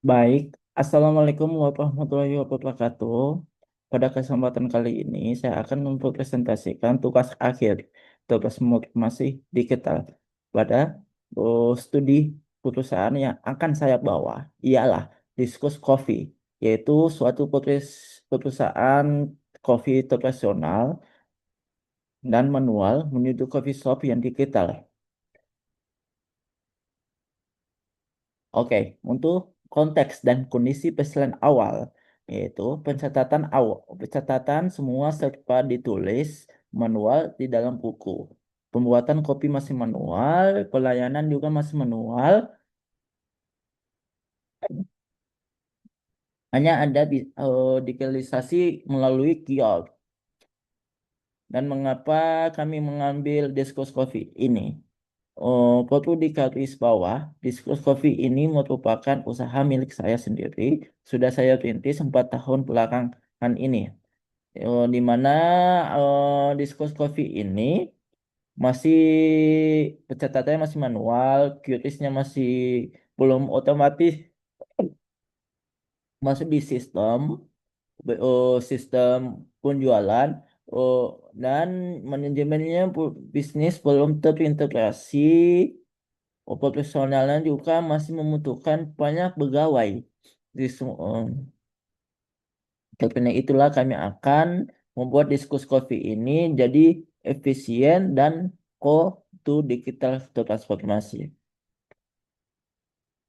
Baik, Assalamualaikum warahmatullahi wabarakatuh. Pada kesempatan kali ini, saya akan mempresentasikan tugas akhir tugas masih digital pada studi perusahaan yang akan saya bawa ialah Diskus Coffee, yaitu suatu perusahaan kopi profesional dan manual menuju coffee shop yang digital. Oke, untuk konteks dan kondisi persalinan awal, yaitu pencatatan semua serba ditulis manual di dalam buku. Pembuatan kopi masih manual, pelayanan juga masih manual, hanya ada digitalisasi melalui kios. Dan mengapa kami mengambil Diskus Coffee ini? Perlu digarisbawah, Diskus Coffee ini merupakan usaha milik saya sendiri. Sudah saya rintis 4 tahun belakangan ini. Di mana Diskus Coffee ini masih pencatatannya masih manual, QRIS-nya masih belum otomatis masuk di sistem penjualan, oh, dan manajemennya bisnis belum terintegrasi. Operasionalnya juga masih membutuhkan banyak pegawai. Karena itulah kami akan membuat Diskus Coffee ini jadi efisien dan go to digital transformasi.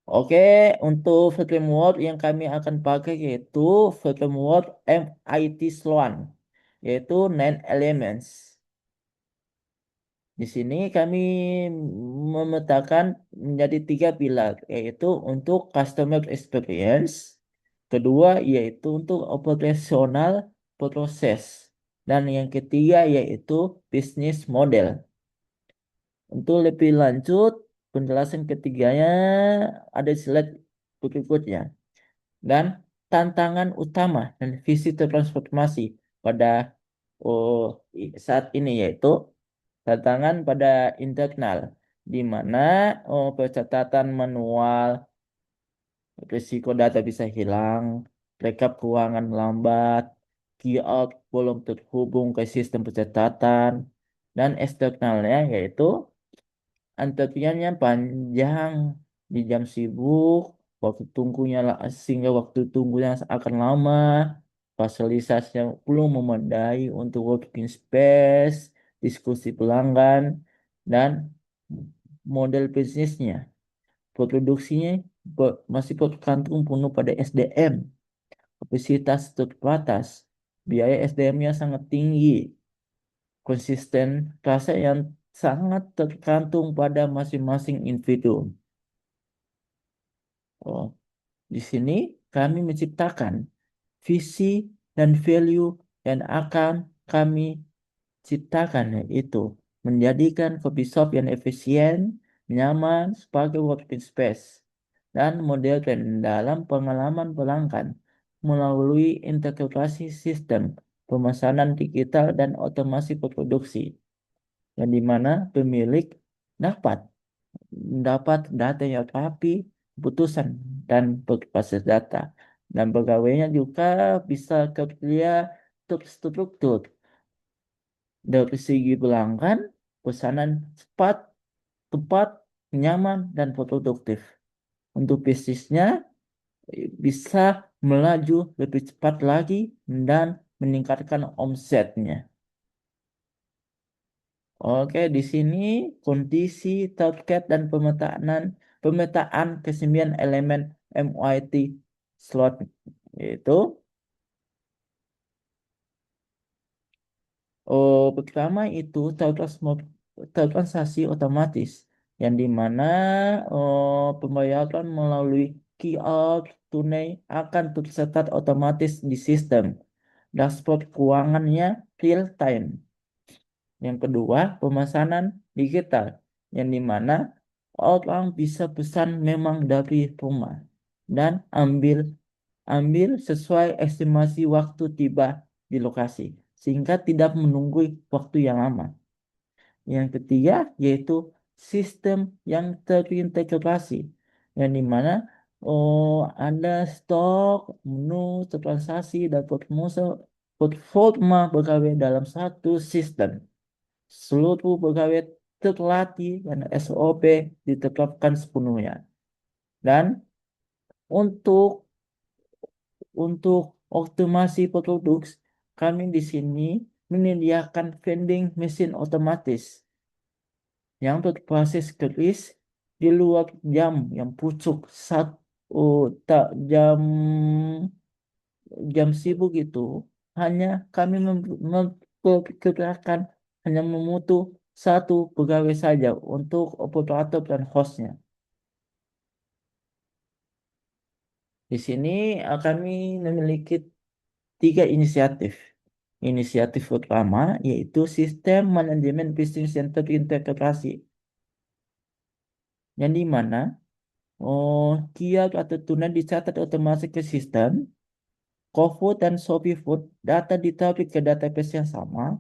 Oke, untuk framework yang kami akan pakai yaitu framework MIT Sloan, yaitu Nine Elements. Di sini kami memetakan menjadi 3 pilar, yaitu untuk customer experience, kedua yaitu untuk operasional proses, dan yang ketiga yaitu business model. Untuk lebih lanjut, penjelasan ketiganya ada di slide berikutnya. Dan tantangan utama dan visi transformasi pada oh, saat ini yaitu tantangan pada internal, di mana pencatatan manual, risiko data bisa hilang, rekap keuangan lambat, kios belum terhubung ke sistem pencatatan, dan eksternalnya yaitu antriannya panjang di jam sibuk, sehingga waktu tunggunya akan lama, fasilitasnya belum memadai untuk working space, diskusi pelanggan, dan model bisnisnya. Produksinya masih bergantung penuh pada SDM, kapasitas terbatas, biaya SDM-nya sangat tinggi, konsisten rasa yang sangat tergantung pada masing-masing individu. Oh, di sini kami menciptakan visi dan value yang akan kami ciptakan, yaitu menjadikan coffee shop yang efisien, nyaman sebagai working space, dan modern dalam pengalaman pelanggan melalui integrasi sistem pemesanan digital dan otomasi produksi, yang dimana pemilik dapat mendapat data yang rapi, keputusan dan berbasis data. Dan pegawainya juga bisa kerja terstruktur dari segi pelanggan, pesanan cepat, tepat, nyaman, dan produktif. Untuk bisnisnya bisa melaju lebih cepat lagi dan meningkatkan omsetnya. Oke, di sini kondisi target dan pemetaan kesembilan elemen MIT slot, yaitu pertama itu transaksi otomatis, yang dimana pembayaran melalui QR tunai akan tercatat otomatis di sistem. Dashboard keuangannya real time. Yang kedua, pemesanan digital, yang dimana orang bisa pesan memang dari rumah dan ambil ambil sesuai estimasi waktu tiba di lokasi, sehingga tidak menunggu waktu yang lama. Yang ketiga yaitu sistem yang terintegrasi, yang dimana Oh, ada stok, menu, transaksi, dan performa pegawai dalam satu sistem. Seluruh pegawai terlatih dan SOP ditetapkan sepenuhnya. Dan untuk untuk optimasi produk, kami di sini menyediakan vending mesin otomatis yang berbasis keris di luar jam yang pucuk tak jam jam sibuk itu hanya kami memperkirakan hanya memutuh satu pegawai saja untuk operator dan hostnya. Di sini kami memiliki tiga inisiatif. Inisiatif pertama yaitu sistem manajemen bisnis center integrasi, yang di mana kiat atau tunai dicatat otomatis ke sistem, GoFood dan ShopeeFood data ditarik ke database yang sama,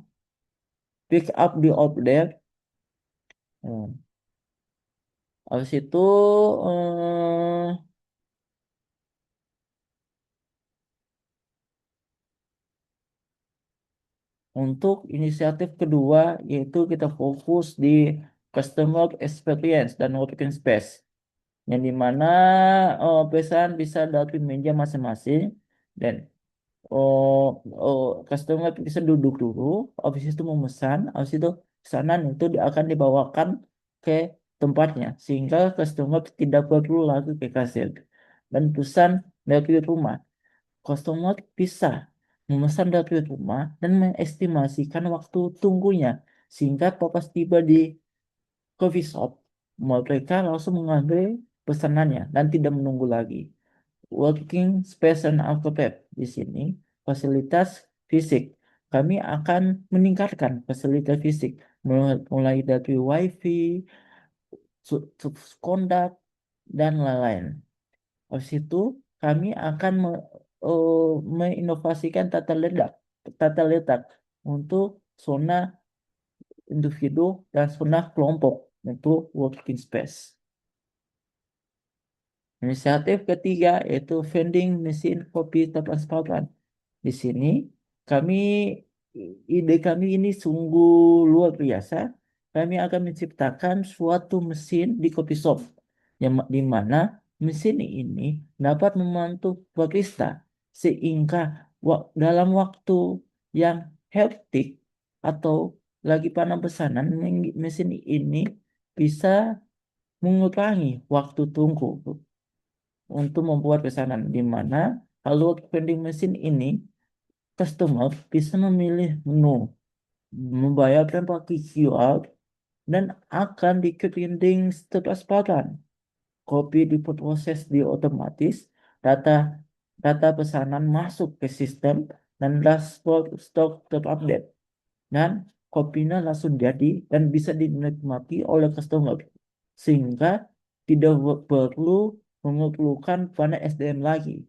pick up di order. Hmm. Habis itu eh, untuk inisiatif kedua yaitu kita fokus di customer experience dan working space, yang dimana pesan bisa dari meja masing-masing dan oh, customer bisa duduk dulu, habis itu memesan, habis itu pesanan itu akan dibawakan ke tempatnya sehingga customer tidak perlu lagi ke kasir dan pesan dari rumah. Customer bisa memesan dari rumah dan mengestimasikan waktu tunggunya sehingga pas tiba di coffee shop mereka langsung mengambil pesanannya dan tidak menunggu lagi. Working space and occupied di sini fasilitas fisik. Kami akan meningkatkan fasilitas fisik mulai dari wifi, kondak dan lain-lain. Habis itu kami akan menginovasikan tata letak untuk zona individu dan zona kelompok untuk working space. Inisiatif ketiga yaitu vending mesin kopi transparan. Di sini kami ide kami ini sungguh luar biasa. Kami akan menciptakan suatu mesin di kopi shop yang di mana mesin ini dapat membantu barista sehingga dalam waktu yang hektik atau lagi panas pesanan mesin ini bisa mengurangi waktu tunggu untuk membuat pesanan, di mana kalau vending machine ini customer bisa memilih menu, membayarkan pakai QR, dan akan dikerinding transparan. Kopi diproses di otomatis, data data pesanan masuk ke sistem dan dashboard stok terupdate dan kopinya langsung jadi dan bisa dinikmati oleh customer sehingga tidak perlu memerlukan pada SDM lagi.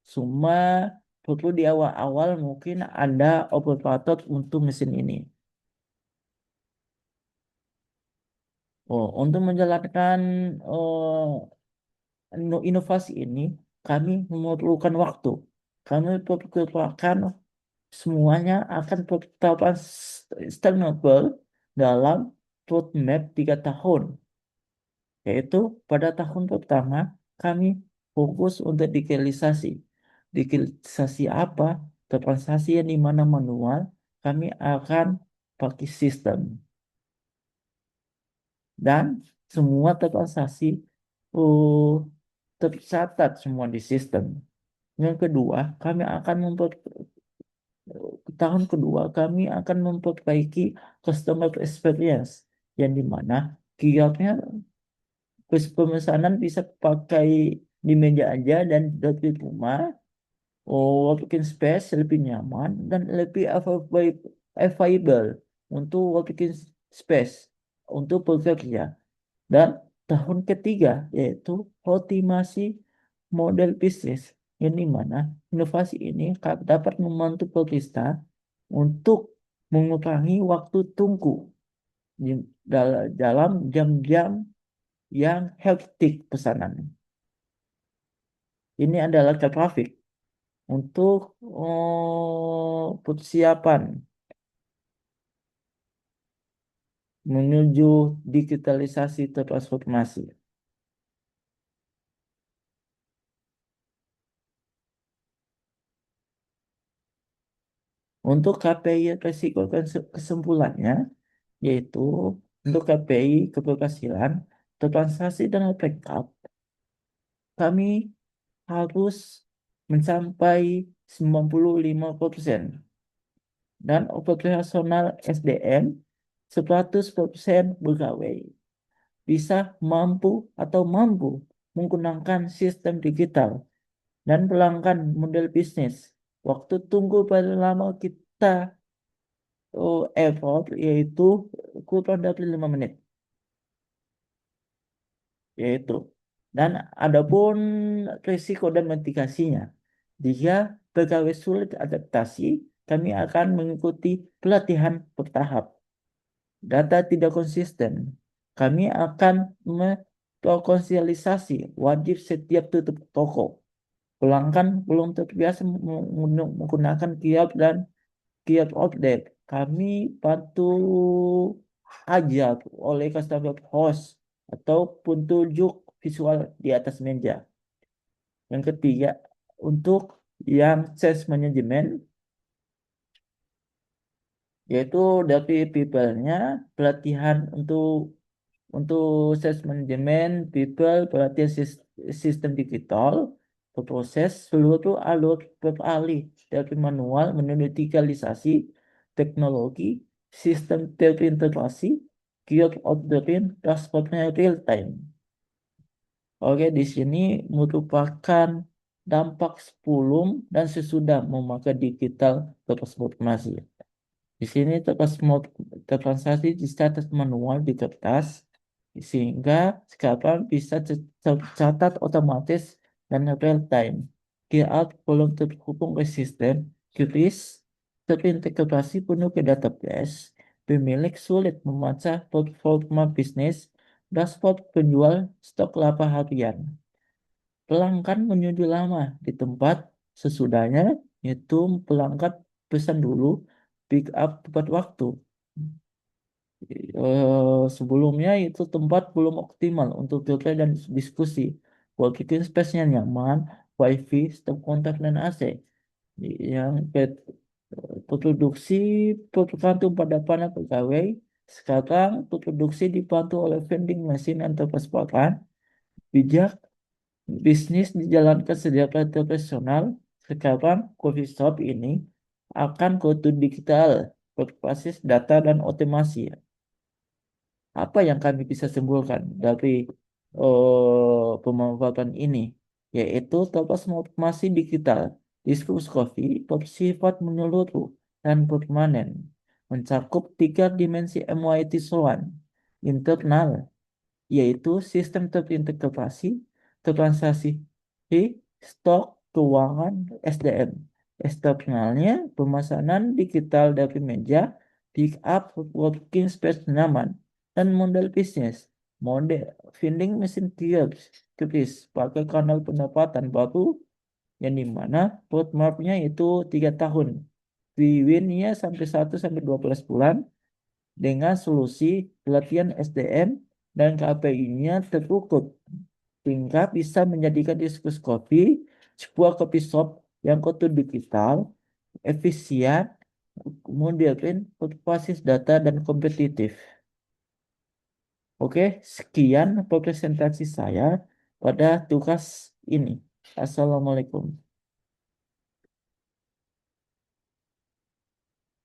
Cuma perlu di awal-awal mungkin ada operator untuk mesin ini. Untuk menjalankan inovasi ini, kami memerlukan waktu. Kami perkirakan semuanya akan terdapat sustainable dalam roadmap 3 tahun. Yaitu pada tahun pertama kami fokus untuk digitalisasi. Digitalisasi apa? Transaksi yang di mana manual, kami akan pakai sistem. Dan semua transaksi uh, tercatat semua di sistem. Yang kedua, tahun kedua kami akan memperbaiki customer experience, yang dimana kiosnya pemesanan bisa pakai di meja aja dan dari rumah. Working space lebih nyaman dan lebih available untuk working space untuk bekerja. Dan tahun ketiga yaitu optimasi model bisnis, yang dimana inovasi ini dapat membantu barista untuk mengurangi waktu tunggu dalam jam-jam yang hektik pesanan. Ini adalah grafik untuk persiapan menuju digitalisasi transformasi. Untuk KPI resiko kesimpulannya, yaitu untuk KPI keberhasilan transaksi dan backup, kami harus mencapai 95% dan operasional SDM 100% pegawai bisa mampu menggunakan sistem digital dan pelanggan model bisnis. Waktu tunggu paling lama kita effort yaitu kurang dari 5 menit, yaitu. Dan adapun risiko dan mitigasinya, jika pegawai sulit adaptasi, kami akan mengikuti pelatihan bertahap. Data tidak konsisten, kami akan mengkonsolidasi wajib setiap tutup toko. Pelanggan belum terbiasa menggunakan kios dan kios update. Kami bantu ajar oleh customer host ataupun tunjuk visual di atas meja. Yang ketiga, untuk yang sales management, yaitu dari people-nya, pelatihan untuk sales management, people, pelatihan sistem digital, proses seluruh alur beralih dari manual menuju digitalisasi, teknologi, sistem terintegrasi, kios ordering, transportnya real time. Oke, di sini merupakan dampak sebelum dan sesudah memakai digital transformasi. Di sini transaksi dicatat manual di kertas, sehingga sekarang bisa tercatat otomatis dan real time. QR belum terhubung ke sistem, QRIS terintegrasi penuh ke database, pemilik sulit membaca performa bisnis, dashboard penjual stok lapa harian. Pelanggan menunggu lama di tempat, sesudahnya itu pelanggan pesan dulu, pick up tepat waktu. Sebelumnya itu tempat belum optimal untuk filter dan diskusi. Working space-nya nyaman, wifi, stop kontak dan AC. Yang produksi tergantung pada panel pegawai. Sekarang produksi dibantu oleh vending machine dan transparan. Bijak bisnis dijalankan secara profesional. Sekarang coffee shop ini akan go to digital berbasis data dan otomasi. Apa yang kami bisa simpulkan dari pemanfaatan ini? Yaitu transformasi digital. Diskus Coffee bersifat menyeluruh dan permanen, mencakup 3 dimensi MYT Soan, internal, yaitu sistem terintegrasi, transaksi, stok, keuangan, SDM. Eksternalnya, pemesanan digital dari meja, pick up, working space nyaman, dan model bisnis. Model vending machine kiosk, pakai kanal pendapatan baru yang dimana roadmap-nya itu 3 tahun. Win-nya sampai 1 sampai 12 bulan dengan solusi pelatihan SDM dan KPI-nya terukur sehingga bisa menjadikan Diskus Kopi sebuah kopi shop yang kotor digital, efisien, modern, berbasis data dan kompetitif. Oke, sekian presentasi saya pada tugas ini. Assalamualaikum.